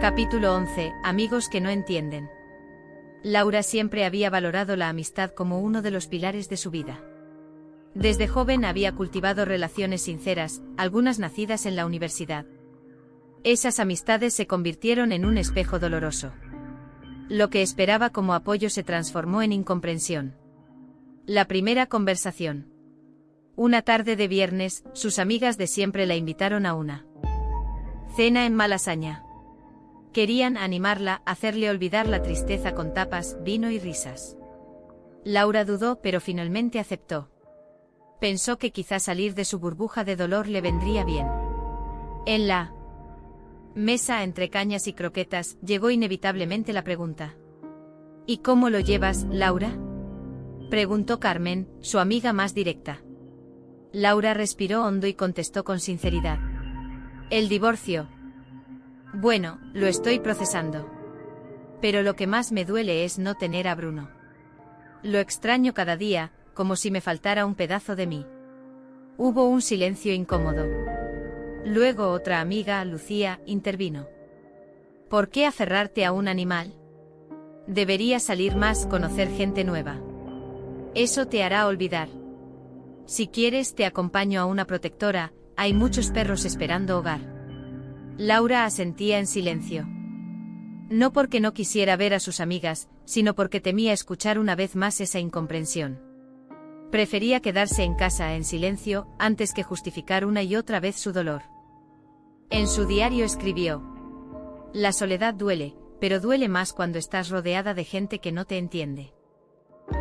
Capítulo 11. Amigos que no entienden. Laura siempre había valorado la amistad como uno de los pilares de su vida. Desde joven había cultivado relaciones sinceras, algunas nacidas en la universidad. Esas amistades se convirtieron en un espejo doloroso. Lo que esperaba como apoyo se transformó en incomprensión. La primera conversación. Una tarde de viernes, sus amigas de siempre la invitaron a una cena en Malasaña. Querían animarla, hacerle olvidar la tristeza con tapas, vino y risas. Laura dudó, pero finalmente aceptó. Pensó que quizá salir de su burbuja de dolor le vendría bien. En la mesa entre cañas y croquetas, llegó inevitablemente la pregunta. ¿Y cómo lo llevas, Laura?, preguntó Carmen, su amiga más directa. Laura respiró hondo y contestó con sinceridad. El divorcio. Bueno, lo estoy procesando. Pero lo que más me duele es no tener a Bruno. Lo extraño cada día, como si me faltara un pedazo de mí. Hubo un silencio incómodo. Luego otra amiga, Lucía, intervino. ¿Por qué aferrarte a un animal? Deberías salir más, conocer gente nueva. Eso te hará olvidar. Si quieres, te acompaño a una protectora, hay muchos perros esperando hogar. Laura asentía en silencio. No porque no quisiera ver a sus amigas, sino porque temía escuchar una vez más esa incomprensión. Prefería quedarse en casa en silencio, antes que justificar una y otra vez su dolor. En su diario escribió: La soledad duele, pero duele más cuando estás rodeada de gente que no te entiende.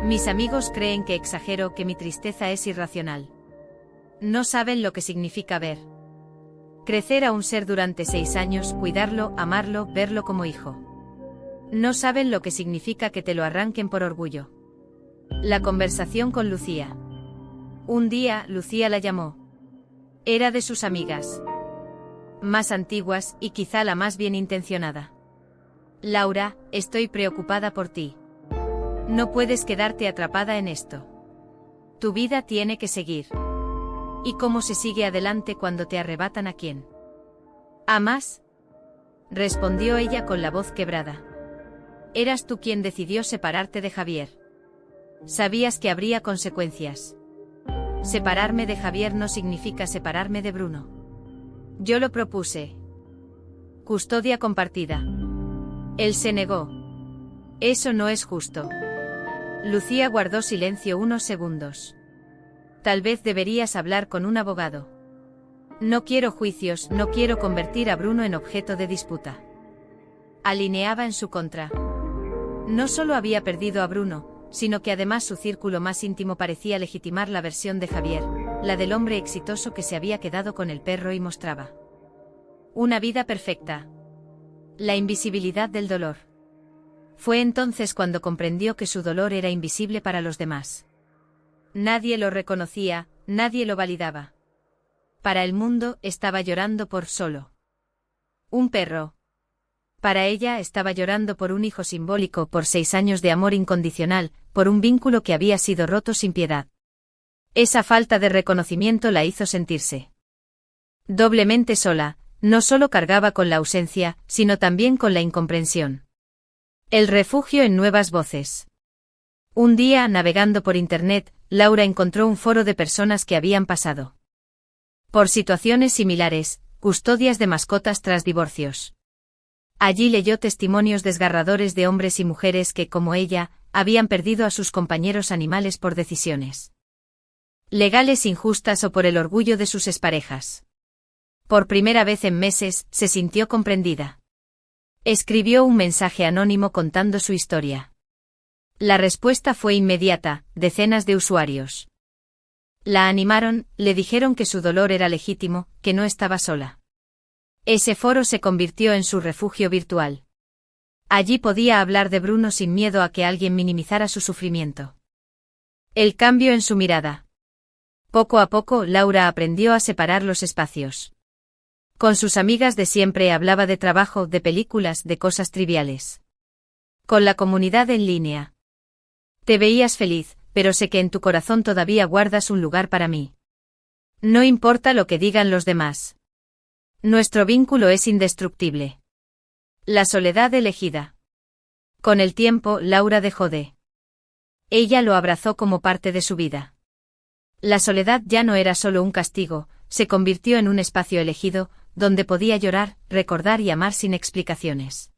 Mis amigos creen que exagero, que mi tristeza es irracional. No saben lo que significa ver crecer a un ser durante 6 años, cuidarlo, amarlo, verlo como hijo. No saben lo que significa que te lo arranquen por orgullo. La conversación con Lucía. Un día, Lucía la llamó. Era de sus amigas más antiguas, y quizá la más bien intencionada. Laura, estoy preocupada por ti. No puedes quedarte atrapada en esto. Tu vida tiene que seguir. ¿Y cómo se sigue adelante cuando te arrebatan a quien amas?, respondió ella con la voz quebrada. Eras tú quien decidió separarte de Javier. Sabías que habría consecuencias. Separarme de Javier no significa separarme de Bruno. Yo lo propuse. Custodia compartida. Él se negó. Eso no es justo. Lucía guardó silencio unos segundos. Tal vez deberías hablar con un abogado. No quiero juicios, no quiero convertir a Bruno en objeto de disputa. Alineaba en su contra. No solo había perdido a Bruno, sino que además su círculo más íntimo parecía legitimar la versión de Javier, la del hombre exitoso que se había quedado con el perro y mostraba una vida perfecta. La invisibilidad del dolor. Fue entonces cuando comprendió que su dolor era invisible para los demás. Nadie lo reconocía, nadie lo validaba. Para el mundo, estaba llorando por solo un perro. Para ella, estaba llorando por un hijo simbólico, por 6 años de amor incondicional, por un vínculo que había sido roto sin piedad. Esa falta de reconocimiento la hizo sentirse doblemente sola, no solo cargaba con la ausencia, sino también con la incomprensión. El refugio en nuevas voces. Un día, navegando por internet, Laura encontró un foro de personas que habían pasado por situaciones similares, custodias de mascotas tras divorcios. Allí leyó testimonios desgarradores de hombres y mujeres que, como ella, habían perdido a sus compañeros animales por decisiones legales injustas o por el orgullo de sus exparejas. Por primera vez en meses, se sintió comprendida. Escribió un mensaje anónimo contando su historia. La respuesta fue inmediata, decenas de usuarios la animaron, le dijeron que su dolor era legítimo, que no estaba sola. Ese foro se convirtió en su refugio virtual. Allí podía hablar de Bruno sin miedo a que alguien minimizara su sufrimiento. El cambio en su mirada. Poco a poco, Laura aprendió a separar los espacios. Con sus amigas de siempre hablaba de trabajo, de películas, de cosas triviales. Con la comunidad en línea. Te veías feliz, pero sé que en tu corazón todavía guardas un lugar para mí. No importa lo que digan los demás. Nuestro vínculo es indestructible. La soledad elegida. Con el tiempo, Laura dejó de. Ella lo abrazó como parte de su vida. La soledad ya no era solo un castigo, se convirtió en un espacio elegido, donde podía llorar, recordar y amar sin explicaciones.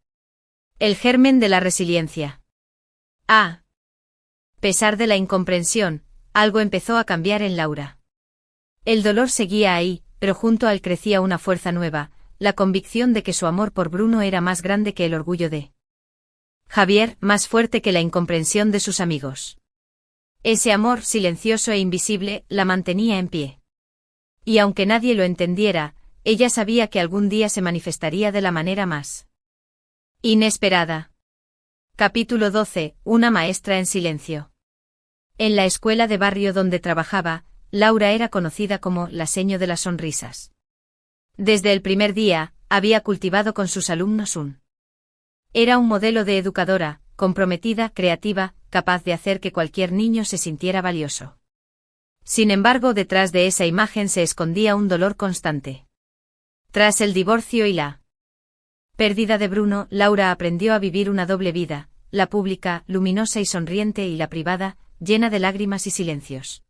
El germen de la resiliencia. A pesar de la incomprensión, algo empezó a cambiar en Laura. El dolor seguía ahí, pero junto a él crecía una fuerza nueva, la convicción de que su amor por Bruno era más grande que el orgullo de Javier, más fuerte que la incomprensión de sus amigos. Ese amor silencioso e invisible la mantenía en pie. Y aunque nadie lo entendiera, ella sabía que algún día se manifestaría de la manera más inesperada. Capítulo 12. Una maestra en silencio. En la escuela de barrio donde trabajaba, Laura era conocida como la seño de las sonrisas. Desde el primer día, había cultivado con sus alumnos Era un modelo de educadora, comprometida, creativa, capaz de hacer que cualquier niño se sintiera valioso. Sin embargo, detrás de esa imagen se escondía un dolor constante. Tras el divorcio y la pérdida de Bruno, Laura aprendió a vivir una doble vida, la pública, luminosa y sonriente, y la privada, llena de lágrimas y silencios.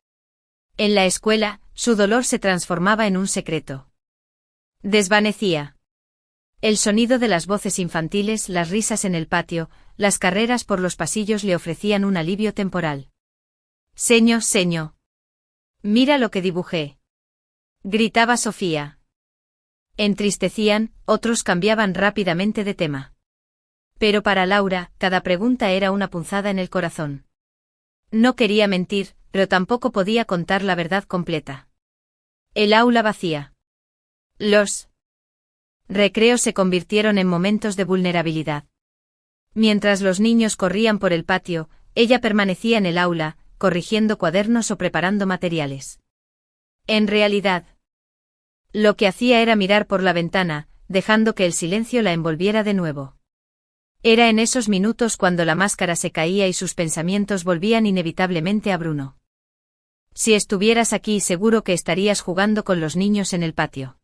En la escuela, su dolor se transformaba en un secreto. Desvanecía. El sonido de las voces infantiles, las risas en el patio, las carreras por los pasillos le ofrecían un alivio temporal. Seño, seño. Mira lo que dibujé. Gritaba Sofía. Entristecían, otros cambiaban rápidamente de tema. Pero para Laura, cada pregunta era una punzada en el corazón. No quería mentir, pero tampoco podía contar la verdad completa. El aula vacía. Los recreos se convirtieron en momentos de vulnerabilidad. Mientras los niños corrían por el patio, ella permanecía en el aula, corrigiendo cuadernos o preparando materiales. En realidad, lo que hacía era mirar por la ventana, dejando que el silencio la envolviera de nuevo. Era en esos minutos cuando la máscara se caía y sus pensamientos volvían inevitablemente a Bruno. Si estuvieras aquí, seguro que estarías jugando con los niños en el patio.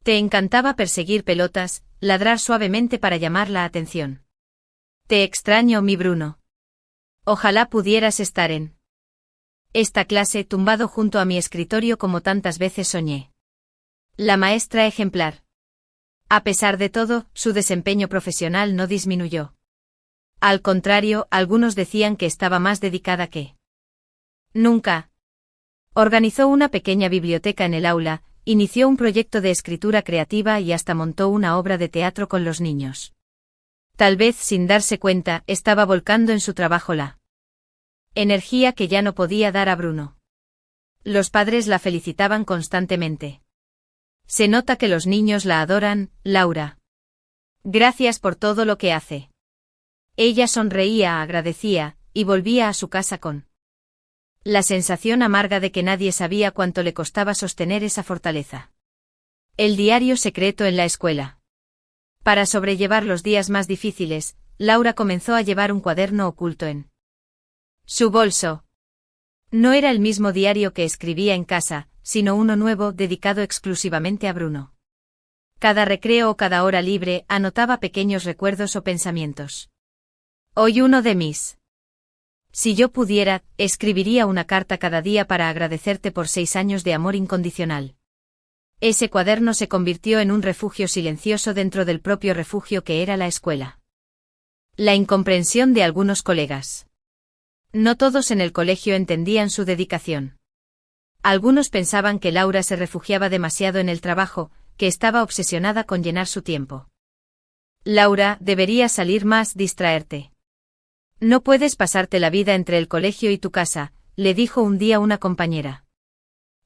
Te encantaba perseguir pelotas, ladrar suavemente para llamar la atención. Te extraño, mi Bruno. Ojalá pudieras estar en esta clase, tumbado junto a mi escritorio como tantas veces soñé. La maestra ejemplar. A pesar de todo, su desempeño profesional no disminuyó. Al contrario, algunos decían que estaba más dedicada que nunca. Organizó una pequeña biblioteca en el aula, inició un proyecto de escritura creativa y hasta montó una obra de teatro con los niños. Tal vez sin darse cuenta, estaba volcando en su trabajo la energía que ya no podía dar a Bruno. Los padres la felicitaban constantemente. Se nota que los niños la adoran, Laura. Gracias por todo lo que hace. Ella sonreía, agradecía, y volvía a su casa con la sensación amarga de que nadie sabía cuánto le costaba sostener esa fortaleza. El diario secreto en la escuela. Para sobrellevar los días más difíciles, Laura comenzó a llevar un cuaderno oculto en su bolso. No era el mismo diario que escribía en casa, sino uno nuevo dedicado exclusivamente a Bruno. Cada recreo o cada hora libre anotaba pequeños recuerdos o pensamientos. Hoy uno de mis. Si yo pudiera, escribiría una carta cada día para agradecerte por 6 años de amor incondicional. Ese cuaderno se convirtió en un refugio silencioso dentro del propio refugio que era la escuela. La incomprensión de algunos colegas. No todos en el colegio entendían su dedicación. Algunos pensaban que Laura se refugiaba demasiado en el trabajo, que estaba obsesionada con llenar su tiempo. Laura, deberías salir más, distraerte. No puedes pasarte la vida entre el colegio y tu casa, le dijo un día una compañera.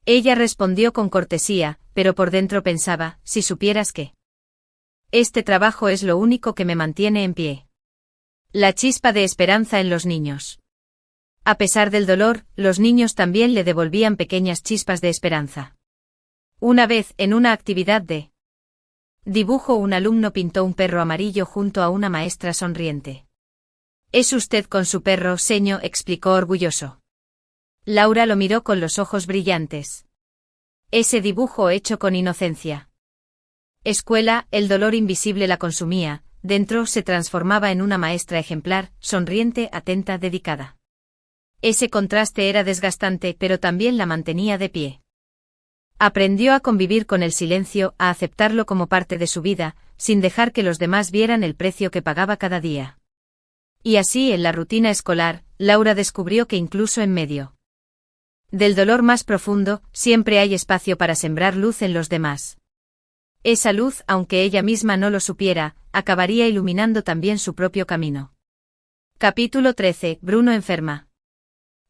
Ella respondió con cortesía, pero por dentro pensaba, si supieras que este trabajo es lo único que me mantiene en pie. La chispa de esperanza en los niños. A pesar del dolor, los niños también le devolvían pequeñas chispas de esperanza. Una vez, en una actividad de dibujo, un alumno pintó un perro amarillo junto a una maestra sonriente. «Es usted con su perro, seño», explicó orgulloso. Laura lo miró con los ojos brillantes. Ese dibujo hecho con inocencia. Escuela, el dolor invisible la consumía, dentro se transformaba en una maestra ejemplar, sonriente, atenta, dedicada. Ese contraste era desgastante, pero también la mantenía de pie. Aprendió a convivir con el silencio, a aceptarlo como parte de su vida, sin dejar que los demás vieran el precio que pagaba cada día. Y así, en la rutina escolar, Laura descubrió que incluso en medio del dolor más profundo, siempre hay espacio para sembrar luz en los demás. Esa luz, aunque ella misma no lo supiera, acabaría iluminando también su propio camino. Capítulo 13. Bruno enferma.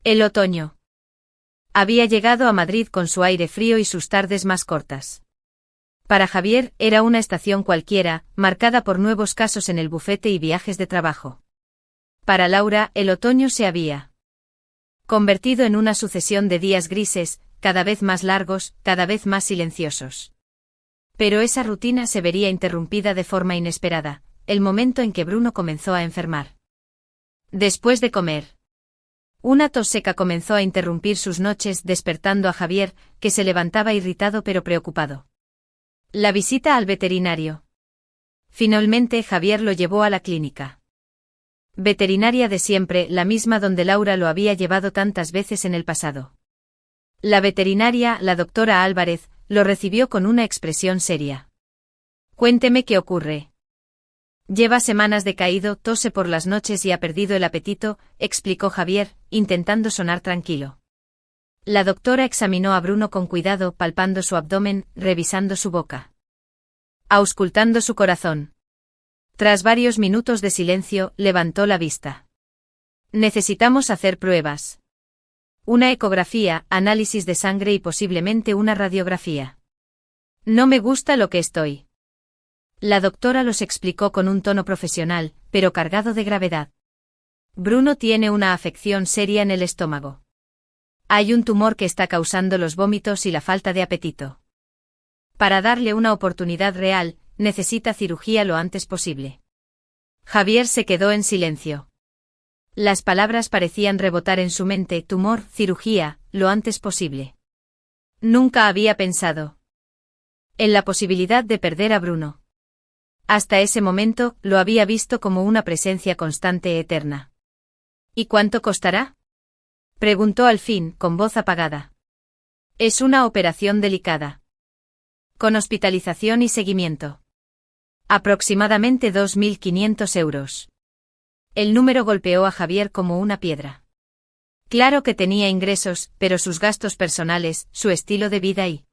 El otoño. Había llegado a Madrid con su aire frío y sus tardes más cortas. Para Javier, era una estación cualquiera, marcada por nuevos casos en el bufete y viajes de trabajo. Para Laura, el otoño se había convertido en una sucesión de días grises, cada vez más largos, cada vez más silenciosos. Pero esa rutina se vería interrumpida de forma inesperada, el momento en que Bruno comenzó a enfermar. Después de comer, una tos seca comenzó a interrumpir sus noches, despertando a Javier, que se levantaba irritado pero preocupado. La visita al veterinario. Finalmente Javier lo llevó a la clínica veterinaria de siempre, la misma donde Laura lo había llevado tantas veces en el pasado. La veterinaria, la doctora Álvarez, lo recibió con una expresión seria. Cuénteme qué ocurre. Lleva semanas decaído, tose por las noches y ha perdido el apetito, explicó Javier, intentando sonar tranquilo. La doctora examinó a Bruno con cuidado, palpando su abdomen, revisando su boca, auscultando su corazón. Tras varios minutos de silencio, levantó la vista. Necesitamos hacer pruebas. Una ecografía, análisis de sangre y posiblemente una radiografía. No me gusta lo que estoy. La doctora los explicó con un tono profesional, pero cargado de gravedad. Bruno tiene una afección seria en el estómago. Hay un tumor que está causando los vómitos y la falta de apetito. Para darle una oportunidad real, necesita cirugía lo antes posible. Javier se quedó en silencio. Las palabras parecían rebotar en su mente: tumor, cirugía, lo antes posible. Nunca había pensado en la posibilidad de perder a Bruno. Hasta ese momento, lo había visto como una presencia constante e eterna. ¿Y cuánto costará?, preguntó al fin, con voz apagada. Es una operación delicada, con hospitalización y seguimiento. Aproximadamente 2.500 euros. El número golpeó a Javier como una piedra. Claro que tenía ingresos, pero sus gastos personales, su estilo de vida y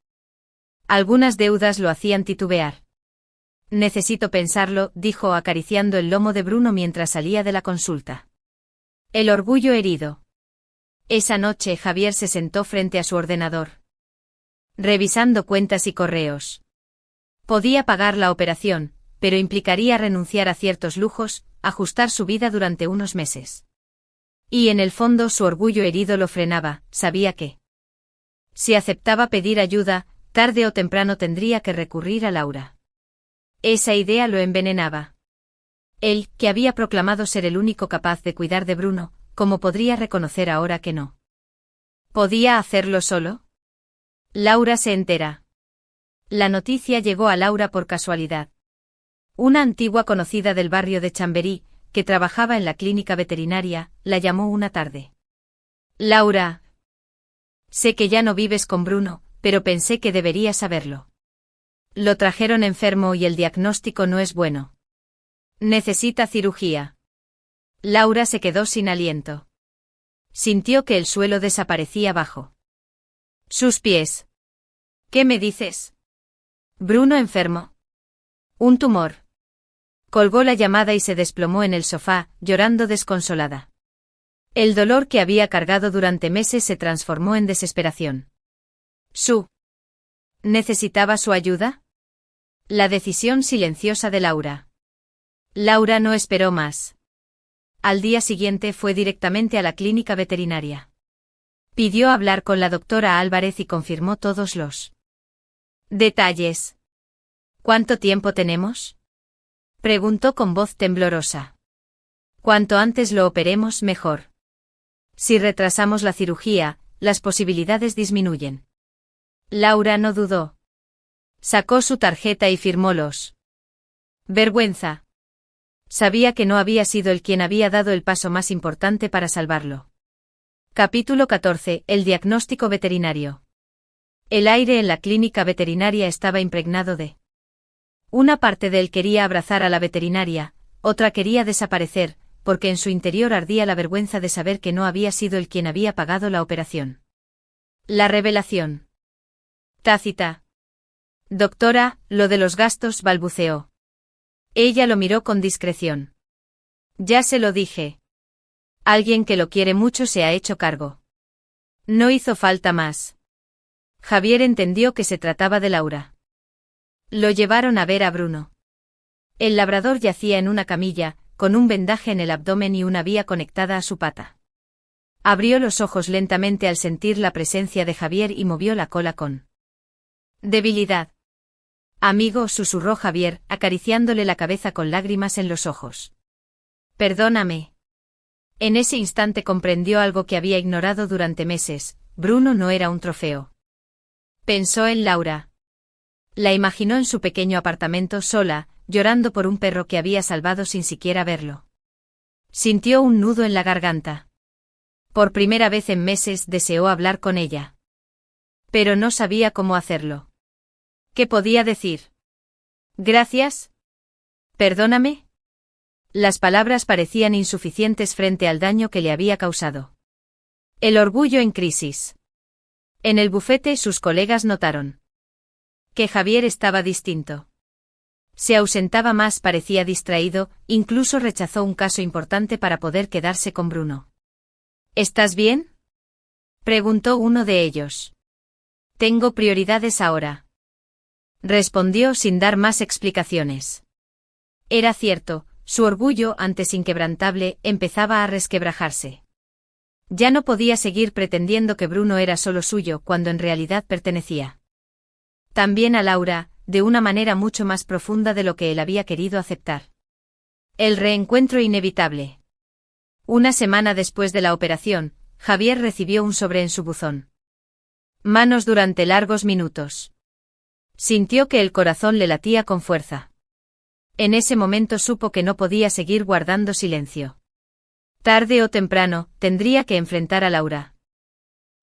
algunas deudas lo hacían titubear. Necesito pensarlo, dijo acariciando el lomo de Bruno mientras salía de la consulta. El orgullo herido. Esa noche Javier se sentó frente a su ordenador, revisando cuentas y correos. Podía pagar la operación, pero implicaría renunciar a ciertos lujos, ajustar su vida durante unos meses. Y en el fondo su orgullo herido lo frenaba, sabía que si aceptaba pedir ayuda, tarde o temprano tendría que recurrir a Laura. Esa idea lo envenenaba. Él, que había proclamado ser el único capaz de cuidar de Bruno, ¿cómo podría reconocer ahora que no podía hacerlo solo? Laura se entera. La noticia llegó a Laura por casualidad. Una antigua conocida del barrio de Chamberí, que trabajaba en la clínica veterinaria, la llamó una tarde. Laura, sé que ya no vives con Bruno, pero pensé que deberías saberlo. Lo trajeron enfermo y el diagnóstico no es bueno. Necesita cirugía. Laura se quedó sin aliento. Sintió que el suelo desaparecía bajo sus pies. ¿Qué me dices? Bruno enfermo. Un tumor. Colgó la llamada y se desplomó en el sofá, llorando desconsolada. El dolor que había cargado durante meses se transformó en desesperación. ¿Necesitaba su ayuda? La decisión silenciosa de Laura. Laura no esperó más. Al día siguiente fue directamente a la clínica veterinaria. Pidió hablar con la doctora Álvarez y confirmó todos los detalles. ¿Cuánto tiempo tenemos?, preguntó con voz temblorosa. Cuanto antes lo operemos, mejor. Si retrasamos la cirugía, las posibilidades disminuyen. Laura no dudó. Sacó su tarjeta y firmó los. Vergüenza. Sabía que no había sido él quien había dado el paso más importante para salvarlo. Capítulo 14. El diagnóstico veterinario. El aire en la clínica veterinaria estaba impregnado de... Una parte de él quería abrazar a la veterinaria, otra quería desaparecer, porque en su interior ardía la vergüenza de saber que no había sido él quien había pagado la operación. La revelación. Tácita. Doctora, lo de los gastos, balbuceó. Ella lo miró con discreción. Ya se lo dije. Alguien que lo quiere mucho se ha hecho cargo. No hizo falta más. Javier entendió que se trataba de Laura. Lo llevaron a ver a Bruno. El labrador yacía en una camilla, con un vendaje en el abdomen y una vía conectada a su pata. Abrió los ojos lentamente al sentir la presencia de Javier y movió la cola con debilidad. Amigo, susurró Javier, acariciándole la cabeza con lágrimas en los ojos. Perdóname. En ese instante comprendió algo que había ignorado durante meses: Bruno no era un trofeo. Pensó en Laura. La imaginó en su pequeño apartamento sola, llorando por un perro que había salvado sin siquiera verlo. Sintió un nudo en la garganta. Por primera vez en meses deseó hablar con ella. Pero no sabía cómo hacerlo. ¿Qué podía decir? ¿Gracias? ¿Perdóname? Las palabras parecían insuficientes frente al daño que le había causado. El orgullo en crisis. En el bufete sus colegas notaron que Javier estaba distinto. Se ausentaba más, parecía distraído, incluso rechazó un caso importante para poder quedarse con Bruno. ¿Estás bien?, preguntó uno de ellos. Tengo prioridades ahora, respondió sin dar más explicaciones. Era cierto, su orgullo, antes inquebrantable, empezaba a resquebrajarse. Ya no podía seguir pretendiendo que Bruno era solo suyo cuando en realidad pertenecía también a Laura, de una manera mucho más profunda de lo que él había querido aceptar. El reencuentro inevitable. Una semana después de la operación, Javier recibió un sobre en su buzón. Manos durante largos minutos. Sintió que el corazón le latía con fuerza. En ese momento supo que no podía seguir guardando silencio. Tarde o temprano, tendría que enfrentar a Laura.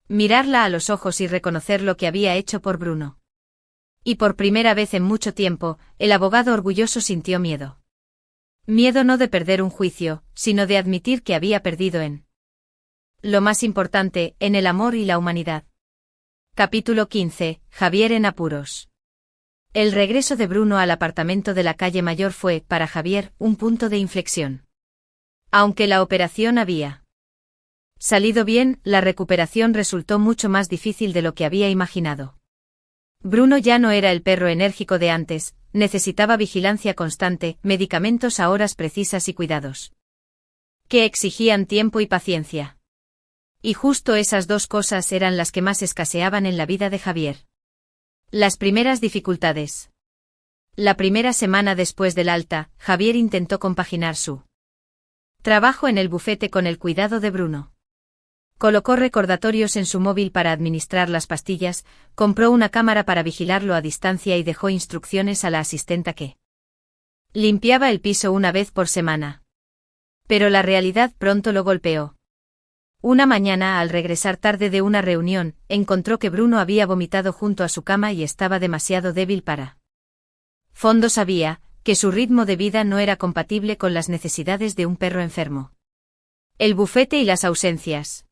Mirarla a los ojos y reconocer lo que había hecho por Bruno. Y por primera vez en mucho tiempo, el abogado orgulloso sintió miedo. Miedo no de perder un juicio, sino de admitir que había perdido en lo más importante, en el amor y la humanidad. Capítulo 15. Javier en apuros. El regreso de Bruno al apartamento de la calle Mayor fue, para Javier, un punto de inflexión. Aunque la operación había salido bien, la recuperación resultó mucho más difícil de lo que había imaginado. Bruno ya no era el perro enérgico de antes, necesitaba vigilancia constante, medicamentos a horas precisas y cuidados que exigían tiempo y paciencia. Y justo esas dos cosas eran las que más escaseaban en la vida de Javier. Las primeras dificultades. La primera semana después del alta, Javier intentó compaginar su trabajo en el bufete con el cuidado de Bruno. Colocó recordatorios en su móvil para administrar las pastillas, compró una cámara para vigilarlo a distancia y dejó instrucciones a la asistenta que limpiaba el piso una vez por semana. Pero la realidad pronto lo golpeó. Una mañana, al regresar tarde de una reunión, encontró que Bruno había vomitado junto a su cama y estaba demasiado débil para fondo. Sabía que su ritmo de vida no era compatible con las necesidades de un perro enfermo. El bufete y las ausencias.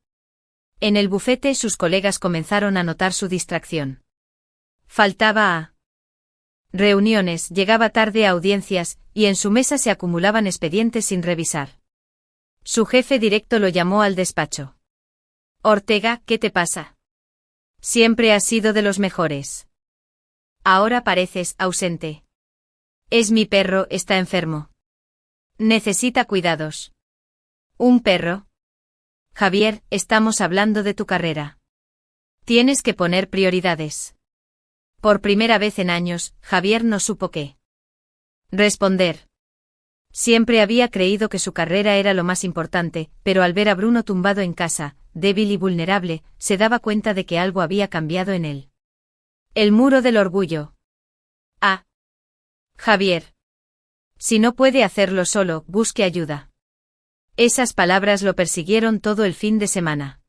En el bufete sus colegas comenzaron a notar su distracción. Faltaba a reuniones, llegaba tarde a audiencias, y en su mesa se acumulaban expedientes sin revisar. Su jefe directo lo llamó al despacho. Ortega, ¿qué te pasa? Siempre has sido de los mejores. Ahora pareces ausente. Es mi perro, está enfermo. Necesita cuidados. ¿Un perro? Javier, estamos hablando de tu carrera. Tienes que poner prioridades. Por primera vez en años, Javier no supo qué responder. Siempre había creído que su carrera era lo más importante, pero al ver a Bruno tumbado en casa, débil y vulnerable, se daba cuenta de que algo había cambiado en él. El muro del orgullo. Ah. Javier. Si no puede hacerlo solo, busque ayuda. Esas palabras lo persiguieron todo el fin de semana.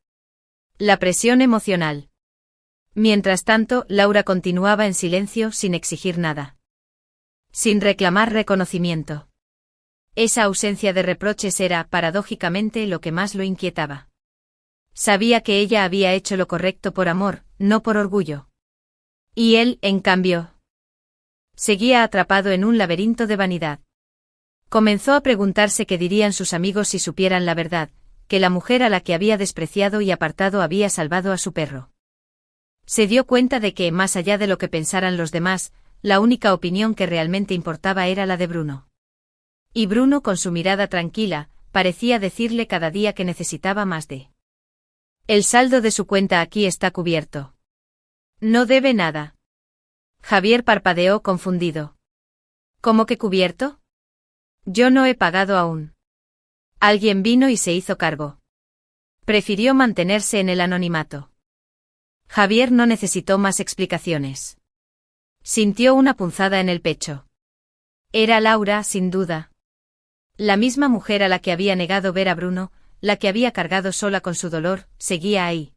La presión emocional. Mientras tanto, Laura continuaba en silencio sin exigir nada. Sin reclamar reconocimiento. Esa ausencia de reproches era, paradójicamente, lo que más lo inquietaba. Sabía que ella había hecho lo correcto por amor, no por orgullo. Y él, en cambio, seguía atrapado en un laberinto de vanidad. Comenzó a preguntarse qué dirían sus amigos si supieran la verdad, que la mujer a la que había despreciado y apartado había salvado a su perro. Se dio cuenta de que, más allá de lo que pensaran los demás, la única opinión que realmente importaba era la de Bruno. Y Bruno, con su mirada tranquila, parecía decirle cada día que necesitaba más de. El saldo de su cuenta aquí está cubierto. No debe nada. Javier parpadeó confundido. ¿Cómo que cubierto? Yo no he pagado aún. Alguien vino y se hizo cargo. Prefirió mantenerse en el anonimato. Javier no necesitó más explicaciones. Sintió una punzada en el pecho. Era Laura, sin duda. La misma mujer a la que había negado ver a Bruno, la que había cargado sola con su dolor, seguía ahí.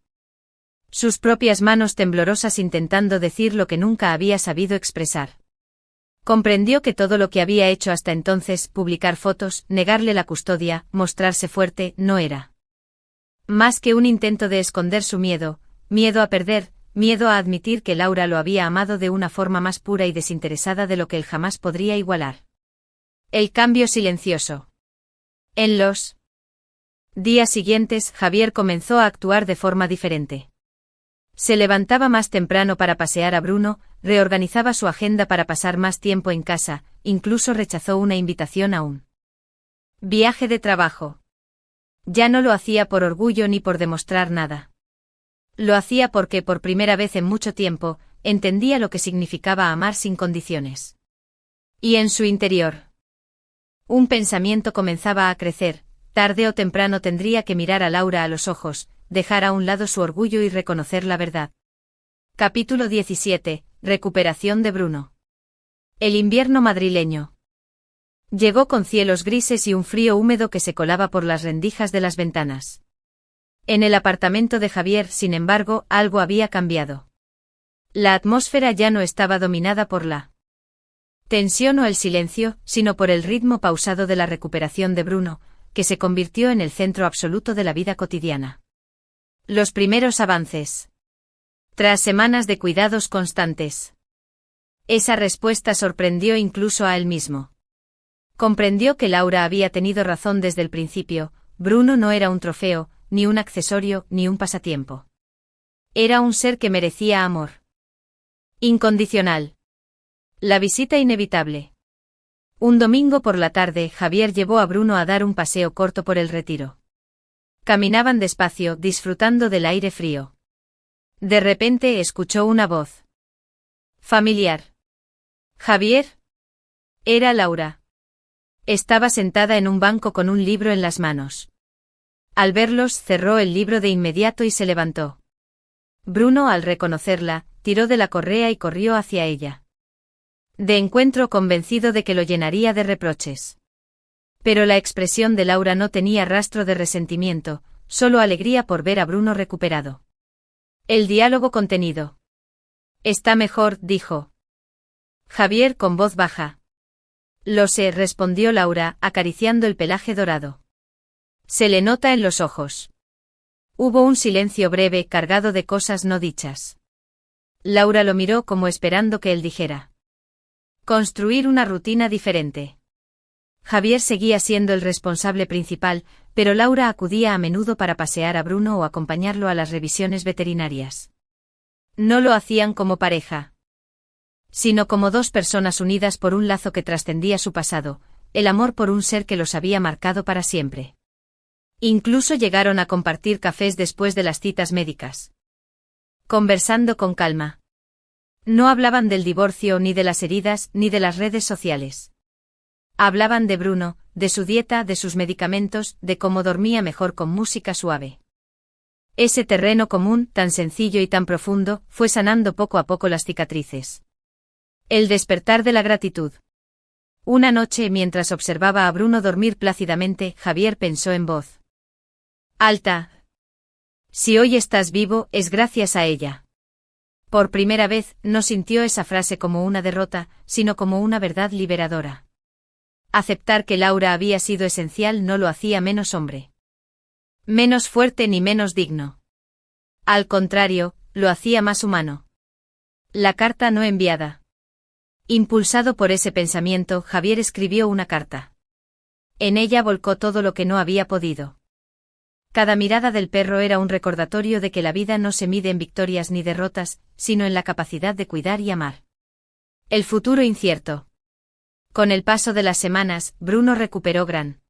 Sus propias manos temblorosas intentando decir lo que nunca había sabido expresar. Comprendió que todo lo que había hecho hasta entonces, publicar fotos, negarle la custodia, mostrarse fuerte, no era más que un intento de esconder su miedo, miedo a perder, miedo a admitir que Laura lo había amado de una forma más pura y desinteresada de lo que él jamás podría igualar. El cambio silencioso. En los días siguientes, Javier comenzó a actuar de forma diferente. Se levantaba más temprano para pasear a Bruno, reorganizaba su agenda para pasar más tiempo en casa, incluso rechazó una invitación a un viaje de trabajo. Ya no lo hacía por orgullo ni por demostrar nada. Lo hacía porque, por primera vez en mucho tiempo, entendía lo que significaba amar sin condiciones. Y en su interior, un pensamiento comenzaba a crecer: tarde o temprano tendría que mirar a Laura a los ojos, dejar a un lado su orgullo y reconocer la verdad. Capítulo 17. Recuperación de Bruno. El invierno madrileño. Llegó con cielos grises y un frío húmedo que se colaba por las rendijas de las ventanas. En el apartamento de Javier, sin embargo, algo había cambiado. La atmósfera ya no estaba dominada por la tensión o el silencio, sino por el ritmo pausado de la recuperación de Bruno, que se convirtió en el centro absoluto de la vida cotidiana. Los primeros avances. Tras semanas de cuidados constantes. Esa respuesta sorprendió incluso a él mismo. Comprendió que Laura había tenido razón desde el principio: Bruno no era un trofeo, ni un accesorio, ni un pasatiempo. Era un ser que merecía amor incondicional. La visita inevitable. Un domingo por la tarde, Javier llevó a Bruno a dar un paseo corto por el Retiro. Caminaban despacio, disfrutando del aire frío. De repente escuchó una voz familiar. ¿Javier? Era Laura. Estaba sentada en un banco con un libro en las manos. Al verlos, cerró el libro de inmediato y se levantó. Bruno, al reconocerla, tiró de la correa y corrió hacia ella. De encuentro, convencido de que lo llenaría de reproches. Pero la expresión de Laura no tenía rastro de resentimiento, solo alegría por ver a Bruno recuperado. El diálogo contenido. Está mejor, dijo Javier con voz baja. Lo sé, respondió Laura, acariciando el pelaje dorado. Se le nota en los ojos. Hubo un silencio breve, cargado de cosas no dichas. Laura lo miró como esperando que él dijera. Construir una rutina diferente. Javier seguía siendo el responsable principal, pero Laura acudía a menudo para pasear a Bruno o acompañarlo a las revisiones veterinarias. No lo hacían como pareja, sino como dos personas unidas por un lazo que trascendía su pasado, el amor por un ser que los había marcado para siempre. Incluso llegaron a compartir cafés después de las citas médicas. Conversando con calma. No hablaban del divorcio, ni de las heridas, ni de las redes sociales. Hablaban de Bruno, de su dieta, de sus medicamentos, de cómo dormía mejor con música suave. Ese terreno común, tan sencillo y tan profundo, fue sanando poco a poco las cicatrices. El despertar de la gratitud. Una noche, mientras observaba a Bruno dormir plácidamente, Javier pensó en voz alta: si hoy estás vivo, es gracias a ella. Por primera vez, no sintió esa frase como una derrota, sino como una verdad liberadora. Aceptar que Laura había sido esencial no lo hacía menos hombre, menos fuerte ni menos digno. Al contrario, lo hacía más humano. La carta no enviada. Impulsado por ese pensamiento, Javier escribió una carta. En ella volcó todo lo que no había podido. Cada mirada del perro era un recordatorio de que la vida no se mide en victorias ni derrotas, sino en la capacidad de cuidar y amar. El futuro incierto. Con el paso de las semanas, Bruno recuperó gran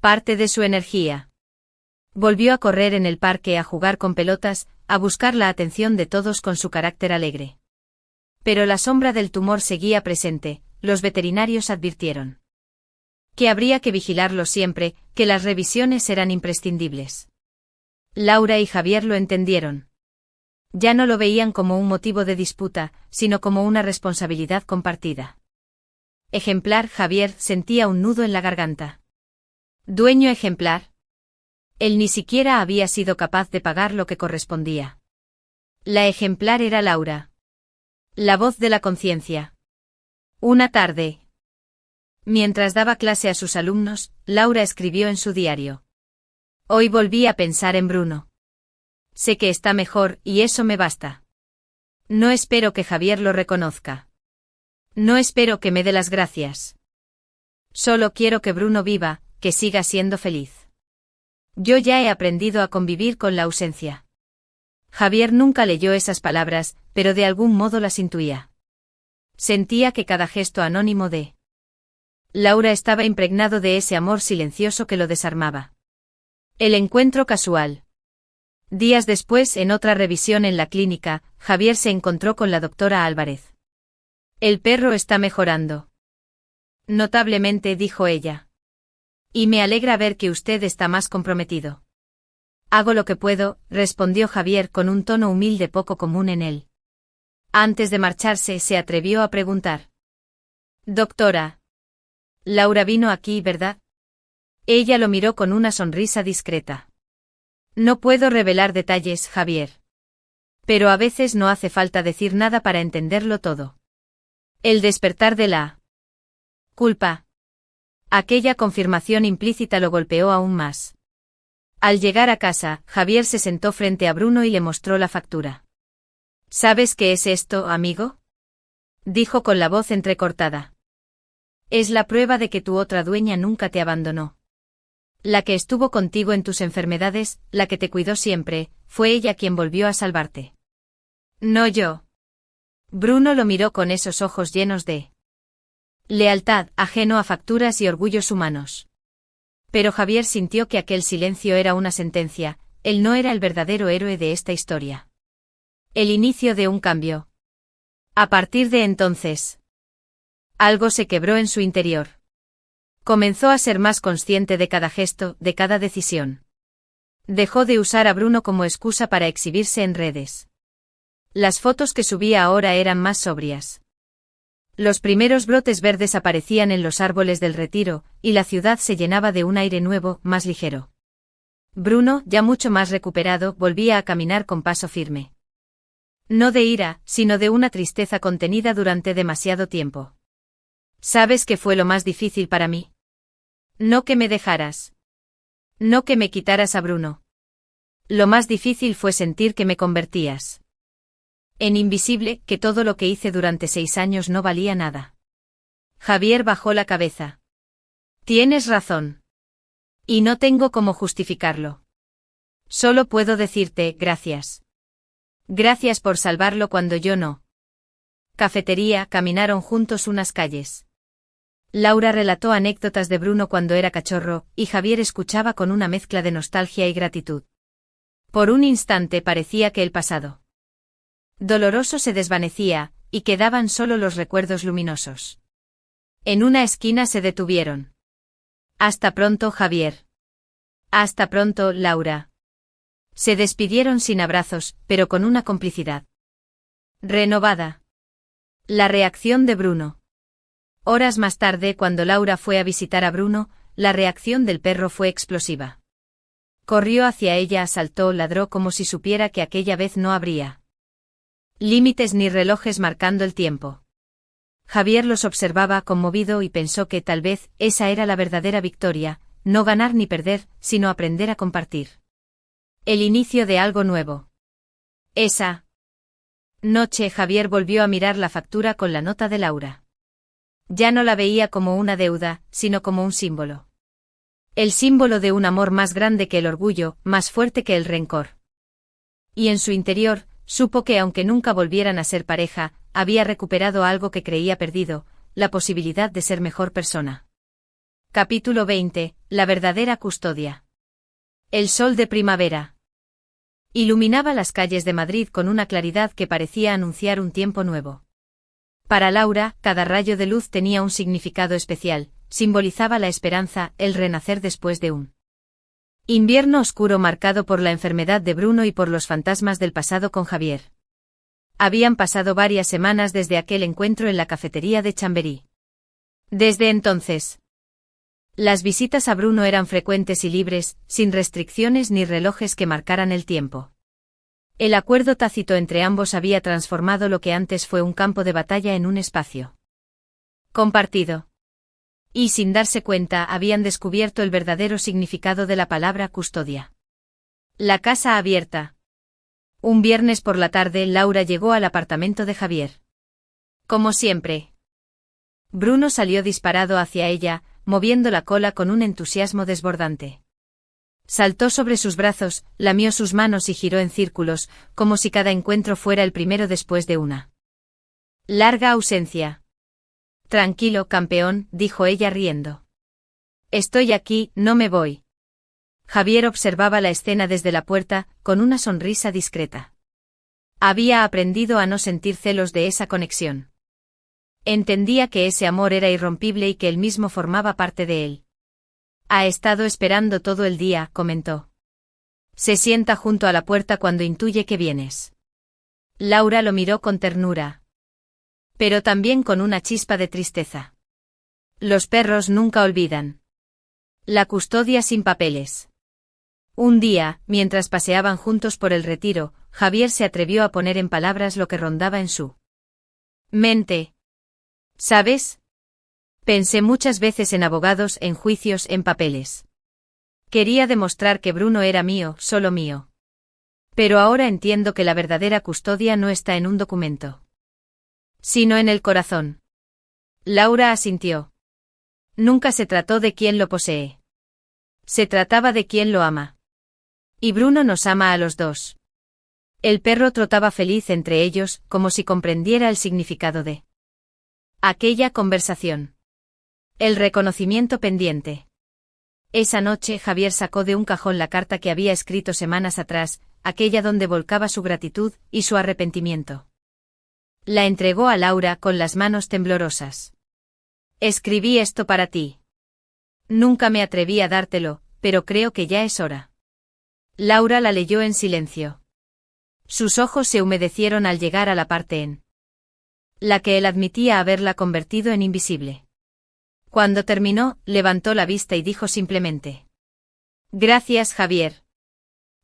parte de su energía. Volvió a correr en el parque, a jugar con pelotas, a buscar la atención de todos con su carácter alegre. Pero la sombra del tumor seguía presente. Los veterinarios advirtieron que habría que vigilarlo siempre, que las revisiones eran imprescindibles. Laura y Javier lo entendieron. Ya no lo veían como un motivo de disputa, sino como una responsabilidad compartida. Ejemplar. Javier sentía un nudo en la garganta. Dueño ejemplar. Él ni siquiera había sido capaz de pagar lo que correspondía. La ejemplar era Laura. La voz de la conciencia. Una tarde, mientras daba clase a sus alumnos, Laura escribió en su diario: hoy volví a pensar en Bruno. Sé que está mejor, y eso me basta. No espero que Javier lo reconozca. No espero que me dé las gracias. Solo quiero que Bruno viva, que siga siendo feliz. Yo ya he aprendido a convivir con la ausencia. Javier nunca leyó esas palabras, pero de algún modo las intuía. Sentía que cada gesto anónimo de Laura estaba impregnado de ese amor silencioso que lo desarmaba. El encuentro casual. Días después, en otra revisión en la clínica, Javier se encontró con la doctora Álvarez. El perro está mejorando. Notablemente, dijo ella. Y me alegra ver que usted está más comprometido. Hago lo que puedo, respondió Javier con un tono humilde poco común en él. Antes de marcharse, se atrevió a preguntar: doctora, Laura vino aquí, ¿verdad? Ella lo miró con una sonrisa discreta. No puedo revelar detalles, Javier. Pero a veces no hace falta decir nada para entenderlo todo. El despertar de la culpa. Aquella confirmación implícita lo golpeó aún más. Al llegar a casa, Javier se sentó frente a Bruno y le mostró la factura. ¿Sabes qué es esto, amigo? Dijo con la voz entrecortada. Es la prueba de que tu otra dueña nunca te abandonó. La que estuvo contigo en tus enfermedades, la que te cuidó siempre, fue ella quien volvió a salvarte. No yo. Bruno lo miró con esos ojos llenos de lealtad, ajeno a facturas y orgullos humanos. Pero Javier sintió que aquel silencio era una sentencia. Él no era el verdadero héroe de esta historia. El inicio de un cambio. A partir de entonces, algo se quebró en su interior. Comenzó a ser más consciente de cada gesto, de cada decisión. Dejó de usar a Bruno como excusa para exhibirse en redes. Las fotos que subía ahora eran más sobrias. Los primeros brotes verdes aparecían en los árboles del retiro, y la ciudad se llenaba de un aire nuevo, más ligero. Bruno, ya mucho más recuperado, volvía a caminar con paso firme. No de ira, sino de una tristeza contenida durante demasiado tiempo. ¿Sabes qué fue lo más difícil para mí? No que me dejaras. No que me quitaras a Bruno. Lo más difícil fue sentir que me convertías en invisible, que todo lo que hice durante 6 años no valía nada. Javier bajó la cabeza. Tienes razón. Y no tengo cómo justificarlo. Solo puedo decirte, gracias. Gracias por salvarlo cuando yo no. Cafetería. Caminaron juntos unas calles. Laura relató anécdotas de Bruno cuando era cachorro, y Javier escuchaba con una mezcla de nostalgia y gratitud. Por un instante parecía que el pasado doloroso se desvanecía, y quedaban solo los recuerdos luminosos. En una esquina se detuvieron. Hasta pronto, Javier. Hasta pronto, Laura. Se despidieron sin abrazos, pero con una complicidad renovada. La reacción de Bruno. Horas más tarde, cuando Laura fue a visitar a Bruno, la reacción del perro fue explosiva. Corrió hacia ella, saltó, ladró como si supiera que aquella vez no habría límites ni relojes marcando el tiempo. Javier los observaba conmovido y pensó que tal vez esa era la verdadera victoria, no ganar ni perder, sino aprender a compartir. El inicio de algo nuevo. Esa noche Javier volvió a mirar la factura con la nota de Laura. Ya no la veía como una deuda, sino como un símbolo. El símbolo de un amor más grande que el orgullo, más fuerte que el rencor. Y en su interior, supo que aunque nunca volvieran a ser pareja, había recuperado algo que creía perdido, la posibilidad de ser mejor persona. Capítulo 20. La verdadera custodia. El sol de primavera iluminaba las calles de Madrid con una claridad que parecía anunciar un tiempo nuevo. Para Laura, cada rayo de luz tenía un significado especial, simbolizaba la esperanza, el renacer después de un invierno oscuro marcado por la enfermedad de Bruno y por los fantasmas del pasado con Javier. Habían pasado varias semanas desde aquel encuentro en la cafetería de Chamberí. Desde entonces, las visitas a Bruno eran frecuentes y libres, sin restricciones ni relojes que marcaran el tiempo. El acuerdo tácito entre ambos había transformado lo que antes fue un campo de batalla en un espacio compartido. Y sin darse cuenta habían descubierto el verdadero significado de la palabra custodia. La casa abierta. Un viernes por la tarde Laura llegó al apartamento de Javier. Como siempre. Bruno salió disparado hacia ella, moviendo la cola con un entusiasmo desbordante. Saltó sobre sus brazos, lamió sus manos y giró en círculos, como si cada encuentro fuera el primero después de una larga ausencia. Tranquilo, campeón, dijo ella riendo. Estoy aquí, no me voy. Javier observaba la escena desde la puerta, con una sonrisa discreta. Había aprendido a no sentir celos de esa conexión. Entendía que ese amor era irrompible y que él mismo formaba parte de él. Ha estado esperando todo el día, comentó. Se sienta junto a la puerta cuando intuye que vienes. Laura lo miró con ternura. Pero también con una chispa de tristeza. Los perros nunca olvidan. La custodia sin papeles. Un día, mientras paseaban juntos por el Retiro, Javier se atrevió a poner en palabras lo que rondaba en su mente. ¿Sabes? Pensé muchas veces en abogados, en juicios, en papeles. Quería demostrar que Bruno era mío, solo mío. Pero ahora entiendo que la verdadera custodia no está en un documento, sino en el corazón. Laura asintió. Nunca se trató de quién lo posee. Se trataba de quién lo ama. Y Bruno nos ama a los dos. El perro trotaba feliz entre ellos, como si comprendiera el significado de aquella conversación. El reconocimiento pendiente. Esa noche Javier sacó de un cajón la carta que había escrito semanas atrás, aquella donde volcaba su gratitud y su arrepentimiento. La entregó a Laura con las manos temblorosas. Escribí esto para ti. Nunca me atreví a dártelo, pero creo que ya es hora. Laura la leyó en silencio. Sus ojos se humedecieron al llegar a la parte en la que él admitía haberla convertido en invisible. Cuando terminó, levantó la vista y dijo simplemente: Gracias, Javier.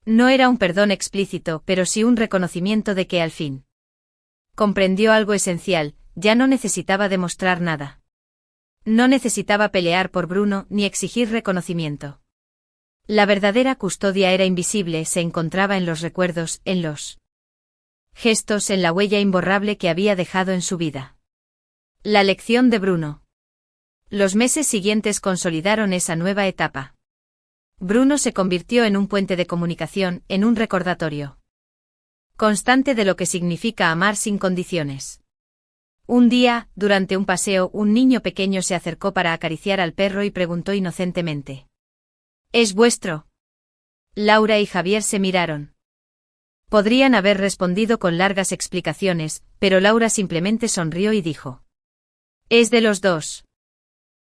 No era un perdón explícito, pero sí un reconocimiento de que al fin comprendió algo esencial, ya no necesitaba demostrar nada. No necesitaba pelear por Bruno ni exigir reconocimiento. La verdadera custodia era invisible, se encontraba en los recuerdos, en los gestos, en la huella imborrable que había dejado en su vida. La lección de Bruno. Los meses siguientes consolidaron esa nueva etapa. Bruno se convirtió en un puente de comunicación, en un recordatorio constante de lo que significa amar sin condiciones. Un día, durante un paseo, un niño pequeño se acercó para acariciar al perro y preguntó inocentemente: ¿Es vuestro? Laura y Javier se miraron. Podrían haber respondido con largas explicaciones, pero Laura simplemente sonrió y dijo: Es de los dos.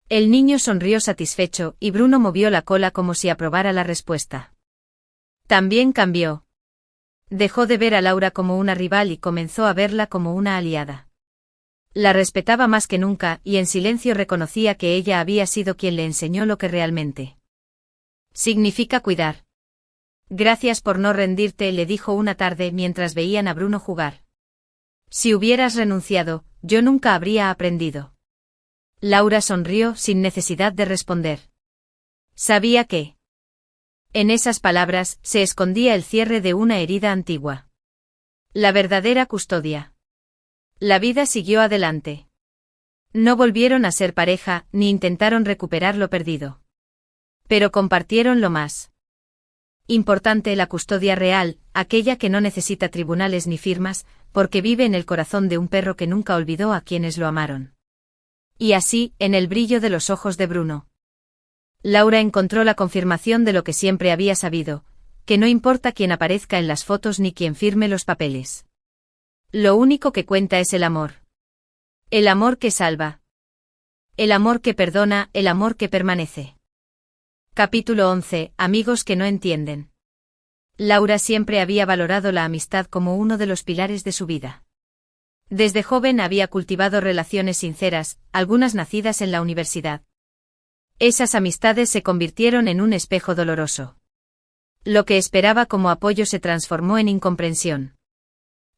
El niño sonrió satisfecho, y Bruno movió la cola como si aprobara la respuesta. También cambió. Dejó de ver a Laura como una rival y comenzó a verla como una aliada. La respetaba más que nunca y en silencio reconocía que ella había sido quien le enseñó lo que realmente significa cuidar. Gracias por no rendirte, le dijo una tarde mientras veían a Bruno jugar. Si hubieras renunciado, yo nunca habría aprendido. Laura sonrió sin necesidad de responder. Sabía que en esas palabras se escondía el cierre de una herida antigua. La verdadera custodia. La vida siguió adelante. No volvieron a ser pareja ni intentaron recuperar lo perdido. Pero compartieron lo más importante, la custodia real, aquella que no necesita tribunales ni firmas, porque vive en el corazón de un perro que nunca olvidó a quienes lo amaron. Y así, en el brillo de los ojos de Bruno, Laura encontró la confirmación de lo que siempre había sabido, que no importa quién aparezca en las fotos ni quién firme los papeles. Lo único que cuenta es el amor. El amor que salva. El amor que perdona, el amor que permanece. Capítulo 11. Amigos que no entienden. Laura siempre había valorado la amistad como uno de los pilares de su vida. Desde joven había cultivado relaciones sinceras, algunas nacidas en la universidad. Esas amistades se convirtieron en un espejo doloroso. Lo que esperaba como apoyo se transformó en incomprensión.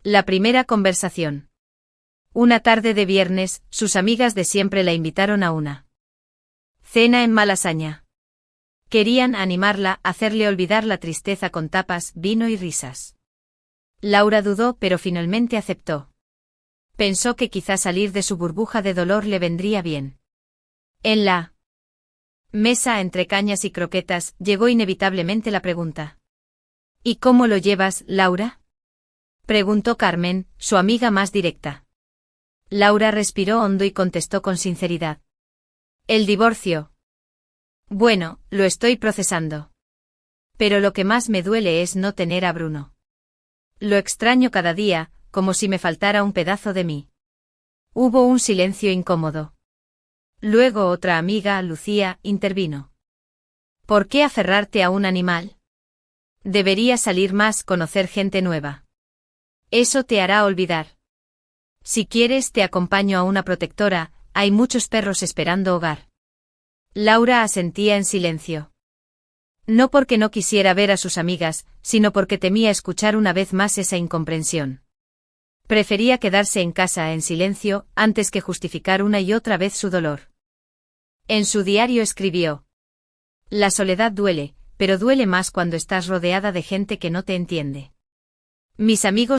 La primera conversación. Una tarde de viernes, sus amigas de siempre la invitaron a una cena en Malasaña. Querían animarla, hacerle olvidar la tristeza con tapas, vino y risas. Laura dudó, pero finalmente aceptó. Pensó que quizá salir de su burbuja de dolor le vendría bien. En la mesa entre cañas y croquetas, llegó inevitablemente la pregunta. ¿Y cómo lo llevas, Laura? Preguntó Carmen, su amiga más directa. Laura respiró hondo y contestó con sinceridad. El divorcio. Bueno, lo estoy procesando. Pero lo que más me duele es no tener a Bruno. Lo extraño cada día, como si me faltara un pedazo de mí. Hubo un silencio incómodo. Luego otra amiga, Lucía, intervino. ¿Por qué aferrarte a un animal? Deberías salir más, conocer gente nueva. Eso te hará olvidar. Si quieres te acompaño a una protectora, hay muchos perros esperando hogar. Laura asentía en silencio. No porque no quisiera ver a sus amigas, sino porque temía escuchar una vez más esa incomprensión. Prefería quedarse en casa en silencio, antes que justificar una y otra vez su dolor. En su diario escribió: La soledad duele, pero duele más cuando estás rodeada de gente que no te entiende. Mis amigos